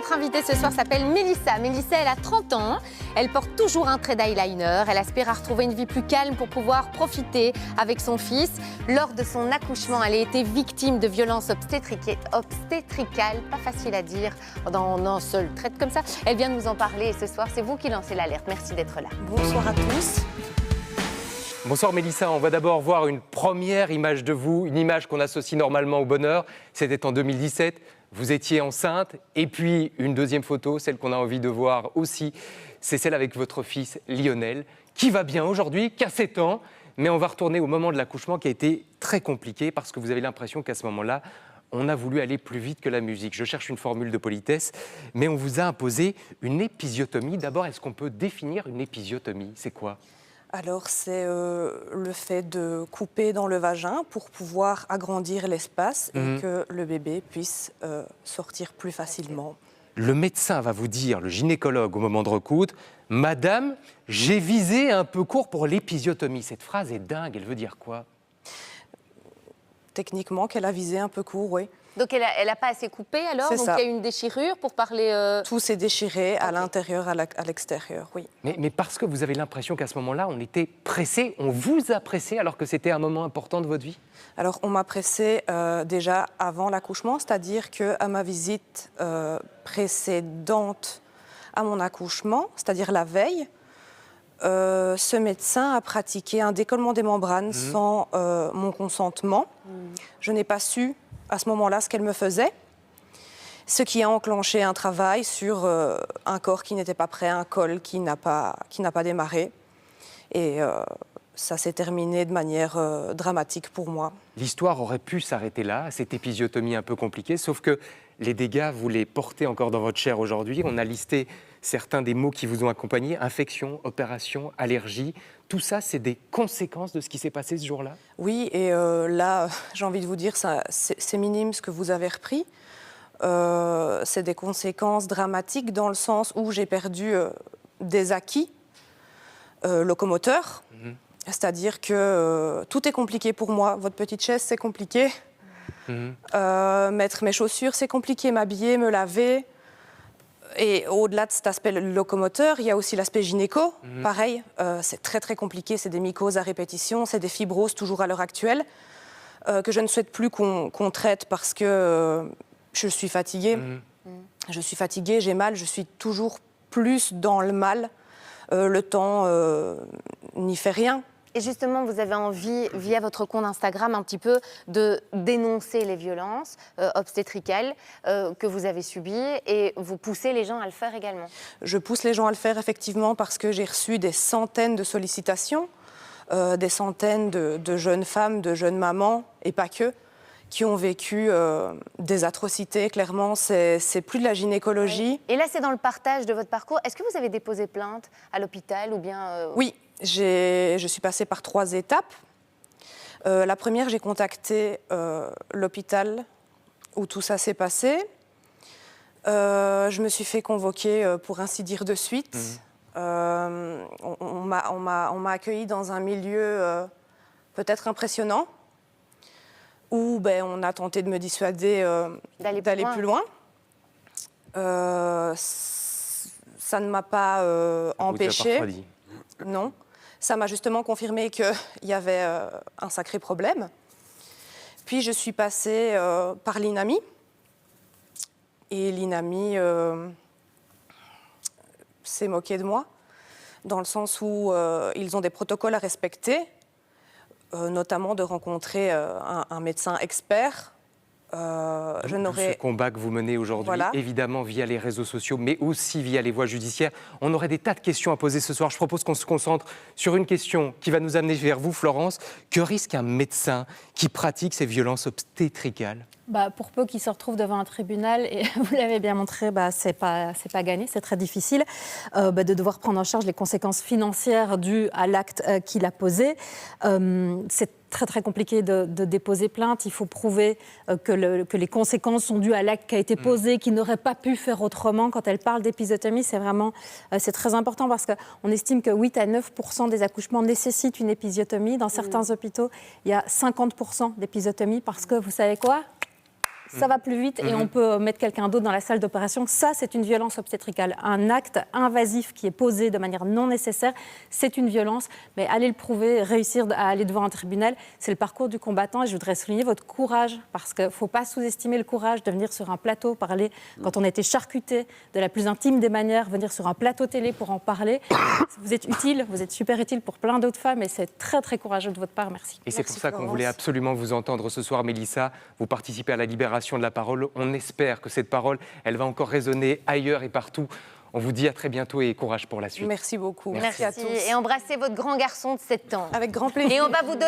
notre invitée ce soir s'appelle Mélissa. Mélissa, elle a 30 ans. Elle porte toujours un trait d'eyeliner. Elle aspire à retrouver une vie plus calme pour pouvoir profiter avec son fils. Lors de son accouchement, elle a été victime de violences obstétricales. Pas facile à dire dans un seul trait comme ça. Elle vient de nous en parler et ce soir, c'est vous qui lancez l'alerte. Merci d'être là. Bonsoir à tous. Bonsoir Mélissa, on va d'abord voir une première image de vous, une image qu'on associe normalement au bonheur. C'était en 2017, vous étiez enceinte. Et puis une deuxième photo, celle qu'on a envie de voir aussi, c'est celle avec votre fils Lionel, qui va bien aujourd'hui, qui a 7 ans. Mais on va retourner au moment de l'accouchement qui a été très compliqué parce que vous avez l'impression qu'à ce moment-là, on a voulu aller plus vite que la musique. Je cherche une formule de politesse, mais on vous a imposé une épisiotomie. D'abord, est-ce qu'on peut définir une épisiotomie? C'est quoi? Alors, c'est le fait de couper dans le vagin pour pouvoir agrandir l'espace et que le bébé puisse sortir plus facilement. Le médecin va vous dire, le gynécologue au moment de recoudre, « Madame, j'ai visé un peu court pour l'épisiotomie ». Cette phrase est dingue, elle veut dire quoi? Techniquement, qu'elle a visé un peu court, oui. Donc elle n'a pas assez coupé alors? C'est donc ça. il y a eu une déchirure pour parler... Tout s'est déchiré à l'intérieur, à l'extérieur, oui. Mais parce que vous avez l'impression qu'à ce moment-là, on était pressé, on vous a pressé alors que c'était un moment important de votre vie? Alors, on m'a pressée déjà avant l'accouchement, c'est-à-dire qu'à ma visite précédente à mon accouchement, c'est-à-dire la veille, ce médecin a pratiqué un décollement des membranes sans mon consentement. Je n'ai pas su à ce moment-là ce qu'elle me faisait, ce qui a enclenché un travail sur un corps qui n'était pas prêt, un col qui n'a pas démarré. Et ça s'est terminé de manière dramatique pour moi. L'histoire aurait pu s'arrêter là, cette épisiotomie un peu compliquée, sauf que les dégâts, vous les portez encore dans votre chair aujourd'hui. On a listé certains des mots qui vous ont accompagné, infection, opération, allergie. Tout ça, c'est des conséquences de ce qui s'est passé ce jour-là? Oui, et là, j'ai envie de vous dire, c'est minime ce que vous avez repris. C'est des conséquences dramatiques dans le sens où j'ai perdu des acquis locomoteurs. C'est-à-dire que tout est compliqué pour moi. Votre petite chaise, c'est compliqué. Mettre mes chaussures, c'est compliqué. M'habiller, me laver. Et au-delà de cet aspect locomoteur, il y a aussi l'aspect gynéco. Pareil, c'est très très compliqué. C'est des mycoses à répétition, c'est des fibroses toujours à l'heure actuelle, que je ne souhaite plus qu'on traite parce que je suis fatiguée. Je suis fatiguée, j'ai mal, je suis toujours plus dans le mal. Le temps n'y fait rien. Et justement, vous avez envie, via votre compte Instagram, un petit peu de dénoncer les violences obstétricales que vous avez subies et vous poussez les gens à le faire également. Je pousse les gens à le faire effectivement parce que j'ai reçu des centaines de sollicitations, des centaines de jeunes femmes, de jeunes mamans, et pas que, qui ont vécu des atrocités. Clairement, c'est plus de la gynécologie. Et là, c'est dans le partage de votre parcours. Est-ce que vous avez déposé plainte à l'hôpital ou bien... Oui. Je suis passée par 3 étapes. La première, j'ai contacté l'hôpital où tout ça s'est passé. Je me suis fait convoquer, pour ainsi dire, de suite. On m'a accueillie dans un milieu peut-être impressionnant, où on a tenté de me dissuader d'aller plus loin. Ça ne m'a pas empêchée. Non. Ça m'a justement confirmé qu'il y avait un sacré problème. Puis je suis passée par l'INAMI. Et l'INAMI s'est moqué de moi, dans le sens où ils ont des protocoles à respecter, notamment de rencontrer un médecin expert. Ce combat que vous menez aujourd'hui, évidemment via les réseaux sociaux, mais aussi via les voies judiciaires. On aurait des tas de questions à poser ce soir. Je propose qu'on se concentre sur une question qui va nous amener vers vous, Florence. Que risque un médecin qui pratique ces violences obstétricales? Pour peu qu'il se retrouve devant un tribunal, et vous l'avez bien montré, c'est pas gagné, c'est très difficile de devoir prendre en charge les conséquences financières dues à l'acte qu'il a posé. C'est très très compliqué de déposer plainte. Il faut prouver que les conséquences sont dues à l'acte qui a été posé, qu'il n'aurait pas pu faire autrement. Quand elle parle d'épisiotomie, c'est très important parce qu'on estime que 8 à 9% des accouchements nécessitent une épisiotomie. Dans certains hôpitaux, il y a 50% d'épisiotomie parce que, vous savez quoi ? ça va plus vite et on peut mettre quelqu'un d'autre dans la salle d'opération. Ça, c'est une violence obstétricale. Un acte invasif qui est posé de manière non nécessaire, c'est une violence. Mais aller le prouver, réussir à aller devant un tribunal, c'est le parcours du combattant. Et je voudrais souligner votre courage, parce qu'il ne faut pas sous-estimer le courage de venir sur un plateau parler quand on a été charcuté de la plus intime des manières, venir sur un plateau télé pour en parler. Vous êtes utile, vous êtes super utile pour plein d'autres femmes et c'est très très courageux de votre part, merci. Et c'est pour ça qu'on voulait absolument vous entendre ce soir, Mélissa. Vous participez à la libération de la parole. On espère que cette parole, elle va encore résonner ailleurs et partout. On vous dit à très bientôt et courage pour la suite. Merci beaucoup. Merci à tous. Et embrassez votre grand garçon de 7 ans. Avec grand plaisir. Et on va vous donner